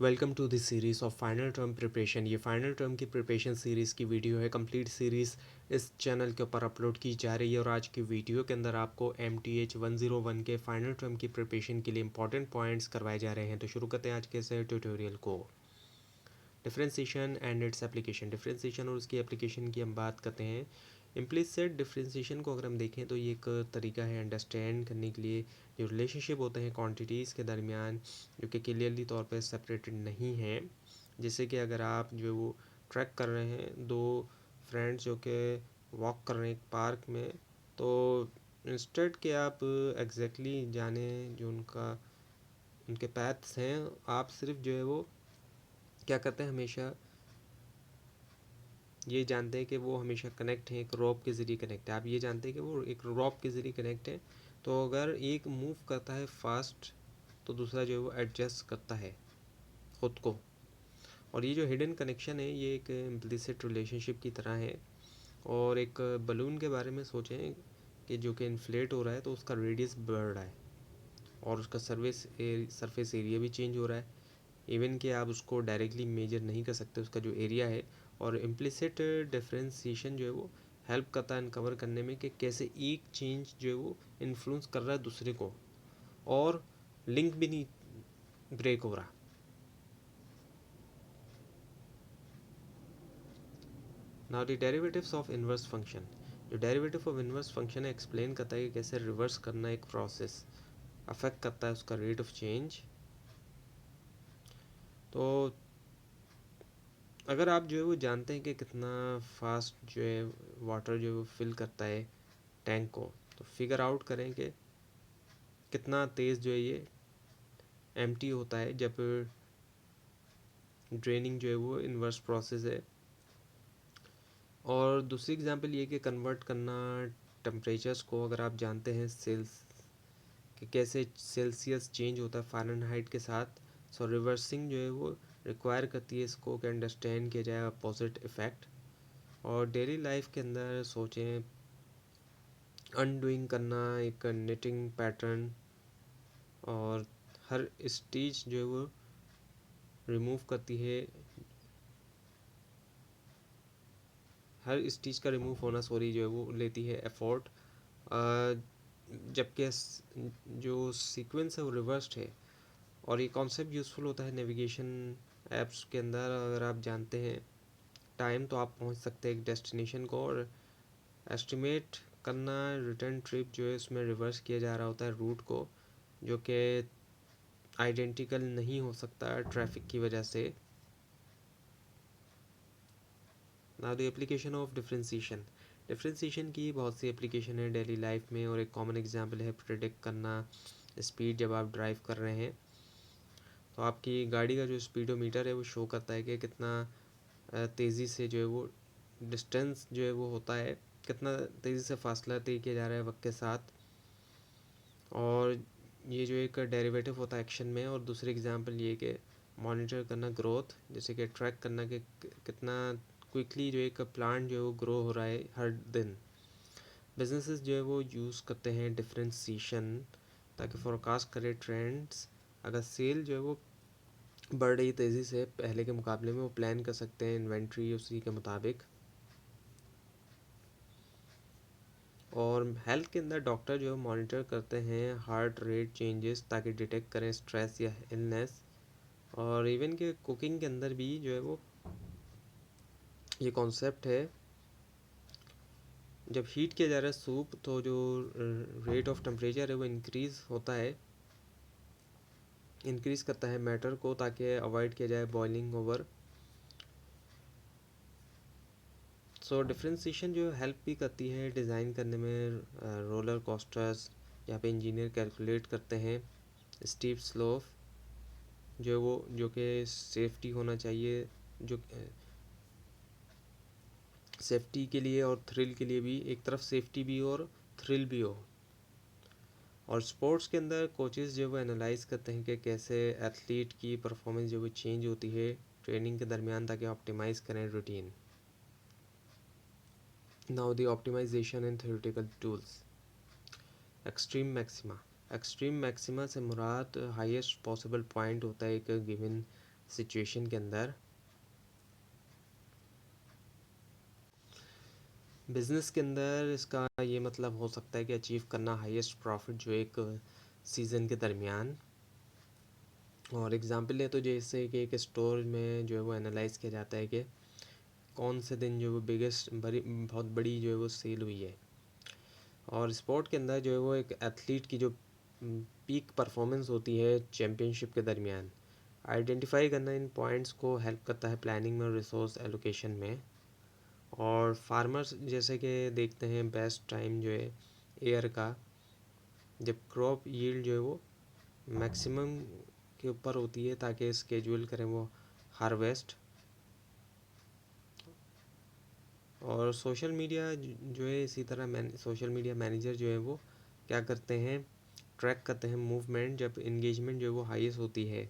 Welcome to this series of final term preparation. ये final term की preparation series की video है। Complete series इस चैनल के ऊपर अपलोड की जा रही है और आज की वीडियो के अंदर आपको MTH 101 के फाइनल टर्म की प्रिपरेशन के लिए इंपॉर्टेंट पॉइंट्स करवाए जा रहे हैं। तो शुरू करते हैं आज के इस ट्यूटोरियल को। Differentiation and its application. Differentiation और उसकी एप्लीकेशन की हम बात करते हैं। इम्प्लिसिट डिफरेंशिएशन को अगर हम देखें तो ये एक तरीका है अंडरस्टैंड करने के लिए जो रिलेशनशिप होते हैं क्वांटिटीज़ के दरमियान जो कि क्लियरली तौर पे सेपरेटेड नहीं हैं। जैसे कि अगर आप जो वो ट्रैक कर रहे हैं दो फ्रेंड्स जो कि वॉक कर रहे हैं एक पार्क में, तो इंस्टेड के आप एग्जैक्टली जाने जो उनके पैथ्स हैं, आप सिर्फ जो है वो क्या करते हैं, हमेशा ये जानते हैं कि वो हमेशा कनेक्ट हैं, एक रॉप के ज़रिए कनेक्ट है। आप ये जानते हैं कि वो एक रॉप के ज़रिए कनेक्ट है। तो अगर एक मूव करता है फास्ट तो दूसरा जो है वो एडजस्ट करता है ख़ुद को। और ये जो हिडन कनेक्शन है ये एक इम्प्लिसिट रिलेशनशिप की तरह है। और एक बलून के बारे में सोचें कि जो कि इन्फ्लेट हो रहा है तो उसका रेडियस बढ़ रहा है और उसका सरफेस एरिया भी चेंज हो रहा है। इवन कि आप उसको डायरेक्टली मेजर नहीं कर सकते उसका जो एरिया है। और इम्प्लिसिट डिफरेंशिएशन जो है वो हेल्प करता है अनकवर करने में कि कैसे एक चेंज जो है वो इन्फ्लुएंस कर रहा है दूसरे को और लिंक भी नहीं ब्रेक हो रहा। Now the derivatives of inverse function. जो डेरिवेटिव ऑफ इन्वर्स फंक्शन है एक्सप्लेन करता है कि कैसे रिवर्स करना एक प्रोसेस अफेक्ट करता है उसका रेट ऑफ चेंज। तो अगर आप जो है वो जानते हैं कि कितना फास्ट जो है वाटर जो है वो फिल करता है टैंक को, तो फिगर आउट करें कि कितना तेज़ जो है ये एम्प्टी होता है जब ड्रेनिंग जो है वो इन्वर्स प्रोसेस है। और दूसरी एग्जांपल ये कि कन्वर्ट करना टेम्परेचर्स को, अगर आप जानते हैं कि कैसे सेल्सियस चेंज होता है फ़ारेनहाइट के साथ। सो रिवर्सिंग जो है वो रिक्वायर करती है इसको कि अंडरस्टैंड किया जाए अपोजिट इफ़ेक्ट। और डेली लाइफ के अंदर सोचें अनडूइंग करना एक निटिंग पैटर्न और हर स्टिच जो है वो रिमूव करती है, हर स्टिच का रिमूव होना जो है वो लेती है एफर्ट। जबकि जो सीक्वेंस है वो रिवर्स्ड है। और ये कॉन्सेप्ट यूज़फुल होता है नेविगेशन ऐप्स के अंदर। अगर आप जानते हैं टाइम तो आप पहुंच सकते हैं एक डेस्टिनेशन को, और एस्टिमेट करना रिटर्न ट्रिप जो है उसमें रिवर्स किया जा रहा होता है रूट को, जो कि आइडेंटिकल नहीं हो सकता ट्रैफिक की वजह से। Now the application of differentiation. Differentiation की बहुत सी एप्लीकेशन है डेली लाइफ में, और एक कॉमन एग्जांपल है प्रेडिक्ट करना स्पीड। जब आप ड्राइव कर रहे हैं तो आपकी गाड़ी का जो स्पीडोमीटर है वो शो करता है कि कितना तेज़ी से जो है वो डिस्टेंस जो है वो होता है, कितना तेज़ी से फासला तय किया जा रहा है वक्त के साथ। और ये जो एक डेरिवेटिव होता है एक्शन में। और दूसरी एग्जांपल ये कि मॉनिटर करना ग्रोथ, जैसे कि ट्रैक करना कि कितना क्विकली जो एक प्लांट जो है वो ग्रो हो रहा है हर दिन। बिजनेसेस जो है वो यूज़ करते हैं डिफरेंशिएशन ताकि फोरकास्ट करे ट्रेंड्स। अगर सेल जो है वो बढ़ रही तेज़ी से पहले के मुकाबले में, वो प्लान कर सकते हैं इन्वेंट्री उसी के मुताबिक। और हेल्थ के अंदर डॉक्टर जो है मॉनिटर करते हैं हार्ट रेट चेंजेस ताकि डिटेक्ट करें स्ट्रेस या इलनेस। और इवन के कुकिंग के अंदर भी जो है वो ये कॉन्सेप्ट है, जब हीट किया जा रहा है सूप तो जो रेट ऑफ टेम्परेचर है वो इंक्रीज़ करता है मैटर को ताकि अवॉइड किया जाए बॉइलिंग ओवर। सो डिफरेंशिएशन जो हेल्प भी करती है डिज़ाइन करने में। रोलर कोस्टर्स यहाँ पे इंजीनियर कैलकुलेट करते हैं स्टीप स्लोप जो वो जो कि सेफ्टी होना चाहिए, जो सेफ्टी के लिए और थ्रिल के लिए भी, एक तरफ सेफ्टी भी हो और थ्रिल भी हो। और स्पोर्ट्स के अंदर कोचेस जो वो एनालाइज करते हैं कि कैसे एथलीट की परफॉर्मेंस जो वो चेंज होती है ट्रेनिंग के दरमियान ताकि ऑप्टिमाइज करें routine. Now the optimisation in theoretical tools. Extreme maxima. Extreme maxima से मुराद हाईएस्ट पॉसिबल पॉइंट होता है एक गिवन सिचुएशन के अंदर बिजनेस के अंदर इसका ये मतलब हो सकता है कि अचीव करना हाईएस्ट प्रॉफिट जो एक सीज़न के दरमियान। और एग्जांपल ले तो जैसे कि एक स्टोर में जो है वो एनालाइज किया जाता है कि कौन से दिन जो है वो बिगेस्ट बहुत बड़ी जो है वो सेल हुई है। और स्पोर्ट के अंदर जो है वो एक एथलीट की जो पीक परफॉर्मेंस होती है चैम्पियनशिप के दरमियान, आइडेंटिफाई करना इन पॉइंट्स को हेल्प करता है प्लानिंग में और रिसोर्स एलोकेशन में। और फार्मर्स जैसे कि देखते हैं बेस्ट टाइम जो है ईयर का जब क्रॉप यील्ड जो है वो मैक्सिमम के ऊपर होती है, ताकि स्केड्यूल करें वो हार्वेस्ट। और सोशल मीडिया जो है इसी तरह सोशल मीडिया मैनेजर जो है वो क्या करते हैं, ट्रैक करते हैं मूवमेंट जब इंगेजमेंट जो है वो हाईएस्ट होती है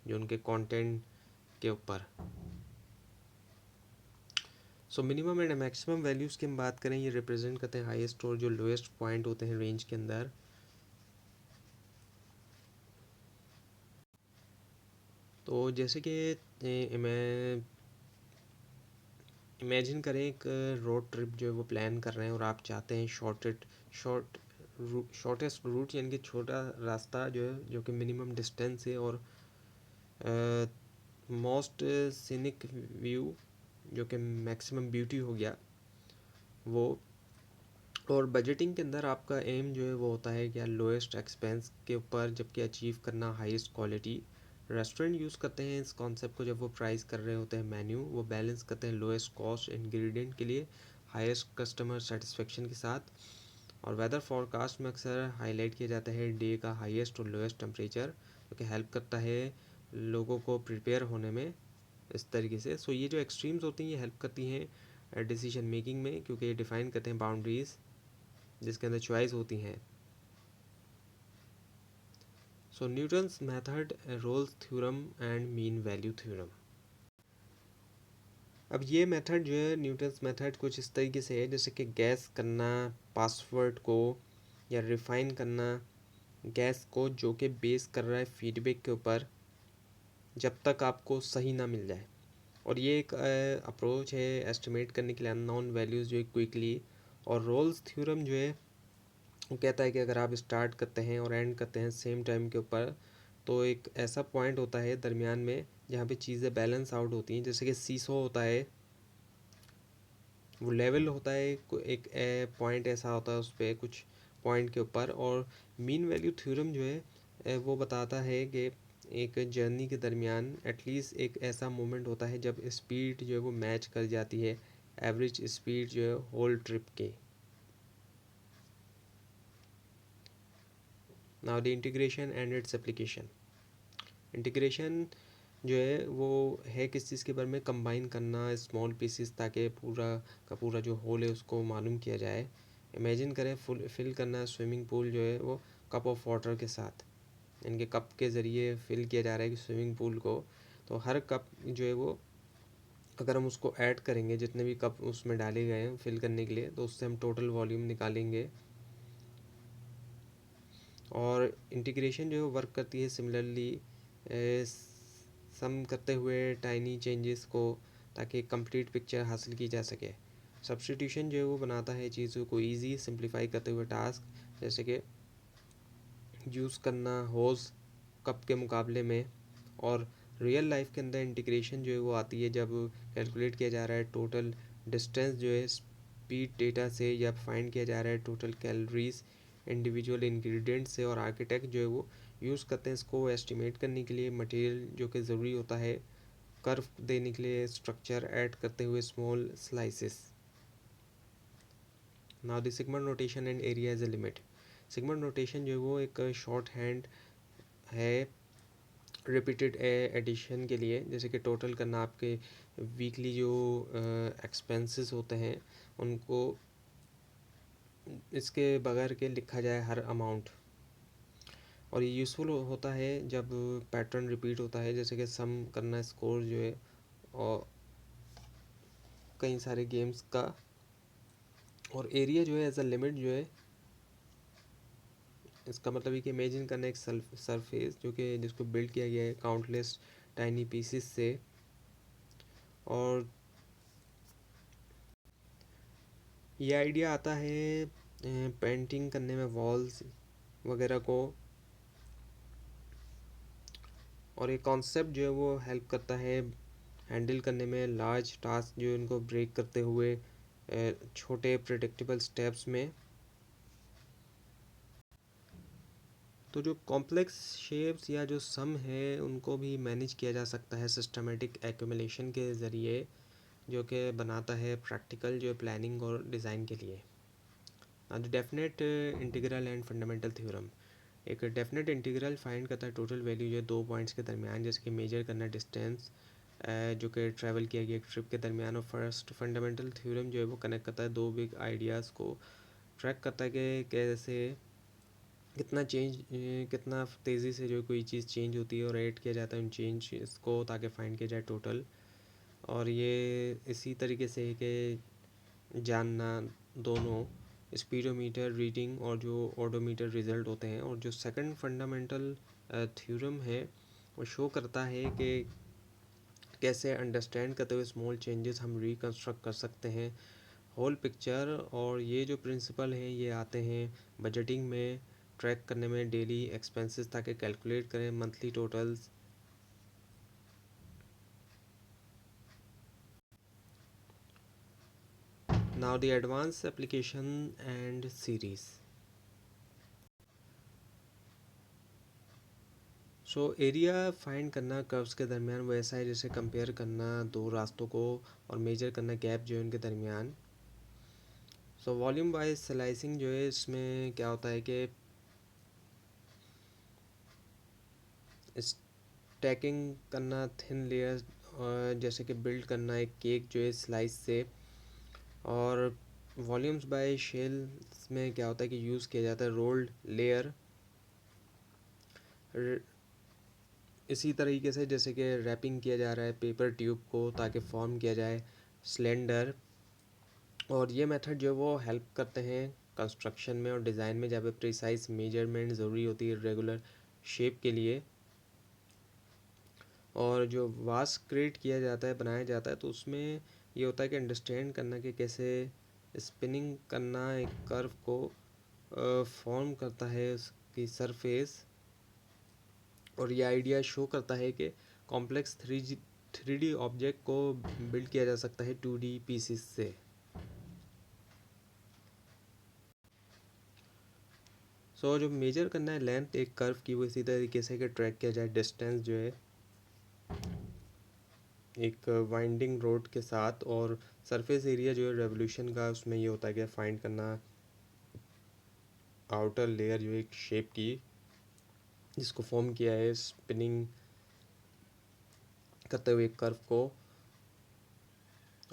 जो उनके कंटेंट के ऊपर। So minimum and maximum values की हम बात करें, ये रिप्रेजेंट करते हैं हाईएस्ट और जो लोएस्ट पॉइंट होते हैं रेंज के अंदर। तो जैसे कि मैं इमेजिन करें एक रोड ट्रिप जो है वो प्लान कर रहे हैं और आप चाहते हैं शॉर्टेस्ट रूट यानी कि छोटा रास्ता जो है जो कि मिनिमम डिस्टेंस है और मोस्ट सीनिक व्यू जो कि मैक्सिमम ब्यूटी हो गया वो। और बजटिंग के अंदर आपका एम जो है वो होता है क्या लोएस्ट एक्सपेंस के ऊपर, जबकि अचीव करना हाईएस्ट क्वालिटी। रेस्टोरेंट यूज़ करते हैं इस कॉन्सेप्ट को जब वो प्राइस कर रहे होते हैं मेन्यू, वो बैलेंस करते हैं लोएस्ट कॉस्ट इंग्रेडिएंट के लिए हाईएस्ट कस्टमर सेटिस्फेक्शन के साथ। और वेदर फोरकास्ट में अक्सर हाईलाइट किया जाता है डे का हाईएस्ट और लोएस्ट टेम्परेचर, जो कि हेल्प करता है लोगों को प्रिपेयर होने में इस तरीके से। सो ये जो एक्सट्रीम्स होती हैं ये हेल्प करती हैं डिसीजन मेकिंग में, क्योंकि ये डिफ़ाइन करते हैं बाउंड्रीज जिसके अंदर चॉइस होती हैं। So Newton's method, Rolle's theorem and mean value theorem. अब ये मेथड जो है न्यूटन्स मेथड कुछ इस तरीके से है जैसे कि गैस करना पासवर्ड को या रिफाइन करना गैस को जो कि बेस कर रहा है फीडबैक के ऊपर जब तक आपको सही ना मिल जाए। और ये एक अप्रोच है एस्टिमेट करने के लिए अननोन वैल्यूज़ जो है क्विकली। और रोल्स थ्योरम जो है वो कहता है कि अगर आप स्टार्ट करते हैं और एंड करते हैं सेम टाइम के ऊपर, तो एक ऐसा पॉइंट होता है दरमियान में जहाँ पे चीज़ें बैलेंस आउट होती हैं, जैसे कि सीसो होता है, वो लेवल होता है एक पॉइंट ऐसा होता है उस पर कुछ पॉइंट के ऊपर। और मीन वैल्यू थ्योरम जो है वो बताता है कि एक जर्नी के दरमियान एटलीस्ट एक ऐसा मोमेंट होता है जब स्पीड जो है वो मैच कर जाती है एवरेज स्पीड जो है होल ट्रिप के। Now the integration and its application. Integration जो है वो है किस चीज़ के बारे में, कंबाइन करना स्मॉल पीसेस ताकि पूरा का पूरा जो होल है उसको मालूम किया जाए। इमेजिन करें फुल फिल करना स्विमिंग पूल जो है वो कप ऑफ वाटर के साथ, इनके कप के ज़रिए फिल किया जा रहा है कि स्विमिंग पूल को। तो हर कप जो है वो अगर हम उसको ऐड करेंगे जितने भी कप उसमें डाले गए हैं फिल करने के लिए, तो उससे हम टोटल वॉल्यूम निकालेंगे। और इंटीग्रेशन जो है वर्क करती है सिमिलरली सम करते हुए टाइनी चेंजेस को, ताकि कंप्लीट पिक्चर हासिल की जा सके। सब्स्टिट्यूशन जो है वो बनाता है चीज़ों को इजी सिंप्लीफाई करते हुए टास्क, जैसे कि यूज़ करना होज कप के मुकाबले में। और रियल लाइफ के अंदर इंटीग्रेशन जो है वो आती है जब कैलकुलेट किया जा रहा है टोटल डिस्टेंस जो है स्पीड डेटा से, या फाइंड किया जा रहा है टोटल कैलोरीज इंडिविजुअल इंग्रेडिएंट से। और आर्किटेक्ट जो है वो यूज़ करते हैं इसको एस्टिमेट करने के लिए मटेरियल जो कि ज़रूरी होता है कर्व देने के लिए स्ट्रक्चर ऐड करते हुए small slices. Now the sigma notation and area as a limit. Sigma notation जो है वो एक शॉर्ट हैंड है रिपीटेड एडिशन के लिए, जैसे कि टोटल करना आपके वीकली जो एक्सपेंसेस होते हैं उनको इसके बगैर के लिखा जाए हर अमाउंट। और ये यूज़फुल होता है जब पैटर्न रिपीट होता है, जैसे कि सम करना स्कोर जो है और कई सारे गेम्स का। और एरिया जो है एज अ लिमिट जो है इसका मतलब है कि इमेजिन करना एक सरफेस जो कि जिसको बिल्ड किया गया है काउंटलेस टाइनी पीसेस से। और ये आइडिया आता है पेंटिंग करने में वॉल्स वगैरह को, और ये कॉन्सेप्ट जो है वो हेल्प करता है हैंडल करने में लार्ज टास्क जो इनको ब्रेक करते हुए छोटे प्रेडिक्टेबल स्टेप्स में। तो जो कॉम्प्लेक्स शेप्स या जो सम है उनको भी मैनेज किया जा सकता है सिस्टमेटिक एक्यूमुलेशन के ज़रिए, जो कि बनाता है प्रैक्टिकल जो प्लानिंग और डिज़ाइन के लिए। Definite integral and fundamental theorem. एक डेफिनेट इंटीग्रल फाइंड करता है टोटल वैल्यू जो दो पॉइंट्स के दरमियान, जैसे कि मेजर करना डिस्टेंस जो कि ट्रैवल किया गया एक ट्रिप के दरमियान। और फर्स्ट फंडामेंटल थ्योरम जो है वो कनेक्ट करता है दो बिग आइडियाज़ को, ट्रैक करता है कि कैसे कितना तेज़ी से जो कोई चीज़ चेंज होती है और ऐड किया जाता है उन चेंज को, ताकि फाइंड किया जाए टोटल। और ये इसी तरीके से है कि जानना दोनों स्पीडोमीटर रीडिंग और जो ओडोमीटर रिज़ल्ट होते हैं। और जो सेकंड फंडामेंटल थ्योरम है वो शो करता है कि कैसे अंडरस्टैंड करते हुए स्मॉल चेंजेस हम रिकंस्ट्रक्ट कर सकते हैं होल पिक्चर। और ये जो प्रिंसिपल हैं ये आते हैं बजटिंग में, ट्रैक करने में डेली एक्सपेंसेस ताकि कैलकुलेट करें monthly totals. Now the advance application and series. So area find करना कर्व्स के दरमियान वो ऐसा है जैसे कंपेयर करना दो रास्तों को और मेजर करना गैप जो है उनके दरमियान। सो वॉल्यूम वाइज स्लाइसिंग जो है इसमें क्या होता है कि स्टैकिंग करना थिन लेयर, जैसे कि बिल्ड करना एक केक जो है स्लाइस से। और वॉल्यूम्स बाय शेल्स में क्या होता है कि यूज़ किया जाता है रोल्ड लेयर, इसी तरीके से जैसे कि रैपिंग किया जा रहा है पेपर ट्यूब को ताकि फॉर्म किया जाए सिलेंडर। और ये मेथड जो है वो हेल्प करते हैं कंस्ट्रक्शन में और डिज़ाइन में, जहाँ पे प्रिसाइज मेजरमेंट ज़रूरी होती है रेगुलर शेप के लिए। और जो वास क्रिएट किया जाता है बनाया जाता है तो उसमें ये होता है कि अंडरस्टैंड करना कि कैसे स्पिनिंग करना एक कर्व को फॉर्म करता है उसकी सरफेस। और ये आइडिया शो करता है कि कॉम्प्लेक्स 3D ऑब्जेक्ट को बिल्ड किया जा सकता है 2D पीसीस से। सो जो मेजर करना है लेंथ एक कर्व की, वो इसी तरीके से कि ट्रैक किया जाए डिस्टेंस जो है एक वाइंडिंग रोड के साथ। और सरफेस एरिया जो है रेवोल्यूशन का, उसमें ये होता है कि फाइंड करना आउटर लेयर जो एक शेप की जिसको फॉर्म किया है स्पिनिंग करते हुए एक कर्व को।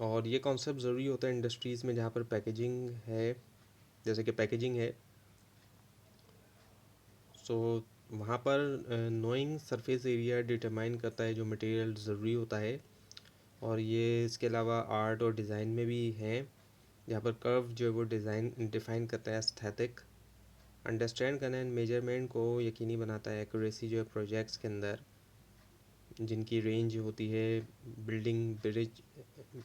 और ये कॉन्सेप्ट ज़रूरी होता है इंडस्ट्रीज़ में जहाँ पर पैकेजिंग है, जैसे कि पैकेजिंग है। सो वहाँ पर नोइंग सरफेस एरिया डिटरमाइन करता है जो मटेरियल ज़रूरी होता है। और ये इसके अलावा आर्ट और डिज़ाइन में भी हैं, जहाँ पर कर्व जो है वो डिज़ाइन डिफ़ाइन करता है एस्थेटिक। अंडरस्टैंड करना एंड मेजरमेंट को यकीनी बनाता है एक्यूरेसी जो है प्रोजेक्ट्स के अंदर, जिनकी रेंज होती है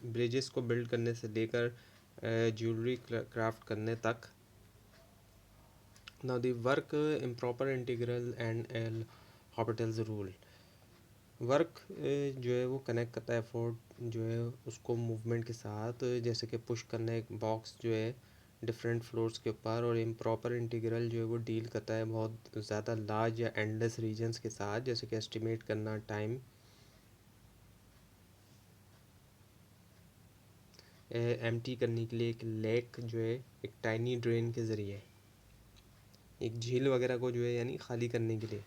ब्रिजेस को बिल्ड करने से लेकर ज्वेलरी क्राफ्ट करने तक। Now the work improper integral and l'Hopital's rule. Work जो है वो कनेक्ट करता है एफर्ट जो है उसको मूवमेंट के साथ, जैसे कि पुश करना एक बॉक्स जो है डिफरेंट फ्लोर्स के ऊपर। और इम्प्रॉपर इंटीग्रल जो है वो डील करता है बहुत ज़्यादा लार्ज या एंडलेस रीजन्स के साथ, जैसे कि एस्टिमेट करना टाइम एम्प्टी करने के लिए एक लेक जो है एक टाइनी ड्रेन के ज़रिए, एक झील वगैरह को जो है यानी खाली करने के लिए।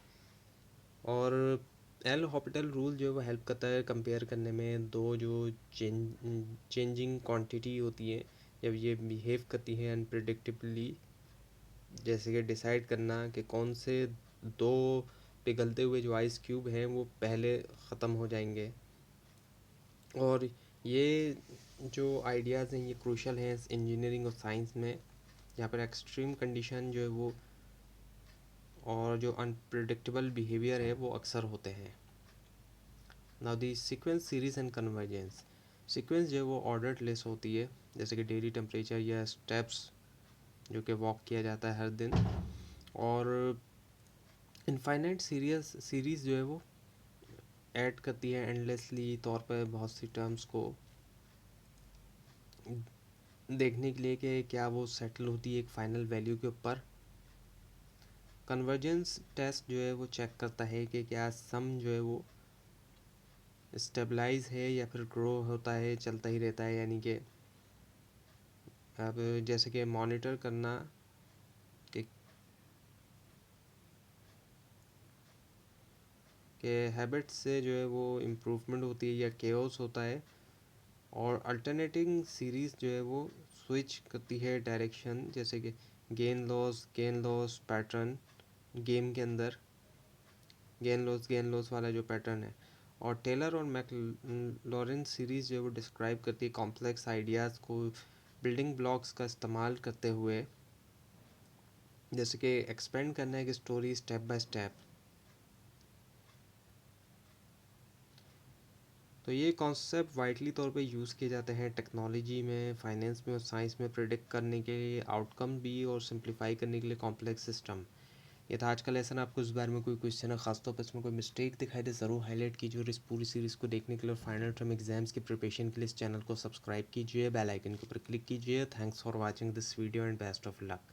और एल हॉपिटल रूल जो है वो हेल्प करता है कंपेयर करने में दो जो चेंजिंग क्वांटिटी होती है जब ये बिहेव करती है अनप्रिडिक्टेबली, जैसे कि डिसाइड करना कि कौन से दो पिघलते हुए जो आइस क्यूब हैं वो पहले ख़त्म हो जाएंगे। और ये जो आइडियाज़ हैं ये क्रूशल हैं इंजीनियरिंग और साइंस में, यहाँ पर एक्सट्रीम कंडीशन जो है वो और जो अनप्रिडिक्टेबल बिहेवियर है वो अक्सर होते हैं। Now the sequence series and convergence. Sequence जो है वो ऑर्डर्ड लिस्ट होती है, जैसे कि डेली टेम्परेचर या स्टेप्स जो कि वॉक किया जाता है हर दिन। और इनफाइनाइट सीरीज़ जो है वो ऐड करती है एंडलेसली तौर पर बहुत सी टर्म्स को देखने के लिए कि क्या वो सेटल होती है एक फाइनल वैल्यू के ऊपर। कन्वर्जेंस टेस्ट जो है वो चेक करता है कि क्या सम जो है वो स्टेबलाइज है या फिर ग्रो होता है, चलता ही रहता है। यानी कि अब जैसे कि मॉनिटर करना कि हैबिट से जो है वो इम्प्रूवमेंट होती है या केओस होता है। और अल्टरनेटिंग सीरीज़ जो है वो स्विच करती है डायरेक्शन, जैसे कि गेन लॉस पैटर्न गेम के अंदर, गेन लॉस वाला जो पैटर्न है। और टेलर और मैकलॉरेन सीरीज़ जो है वो डिस्क्राइब करती है कॉम्प्लेक्स आइडियाज़ को बिल्डिंग ब्लॉक्स का इस्तेमाल करते हुए, जैसे कि एक्सपेंड करना है कि स्टोरी स्टेप बाय स्टेप। तो ये कॉन्सेप्ट वाइडली तौर पे यूज़ किए जाते हैं टेक्नोलॉजी में, फाइनेंस में और साइंस में प्रिडिक्ट करने के लिए आउटकम भी और सिंप्लीफाई करने के लिए कॉम्प्लेक्स सिस्टम। ये था आज का लेसन। आपको इस बारे में कोई क्वेश्चन है, खासतौर पर इसमें कोई मिस्टेक दिखाई दे ज़रूर हाईलाइट कीजिए। और इस पूरी सीरीज़ को देखने के लिए और फाइनल टर्म एग्जाम्स की प्रिपरेशन के लिए इस चैनल को सब्सक्राइब कीजिए, बेल आइकन के ऊपर क्लिक कीजिए। Thanks for watching this video and best of luck.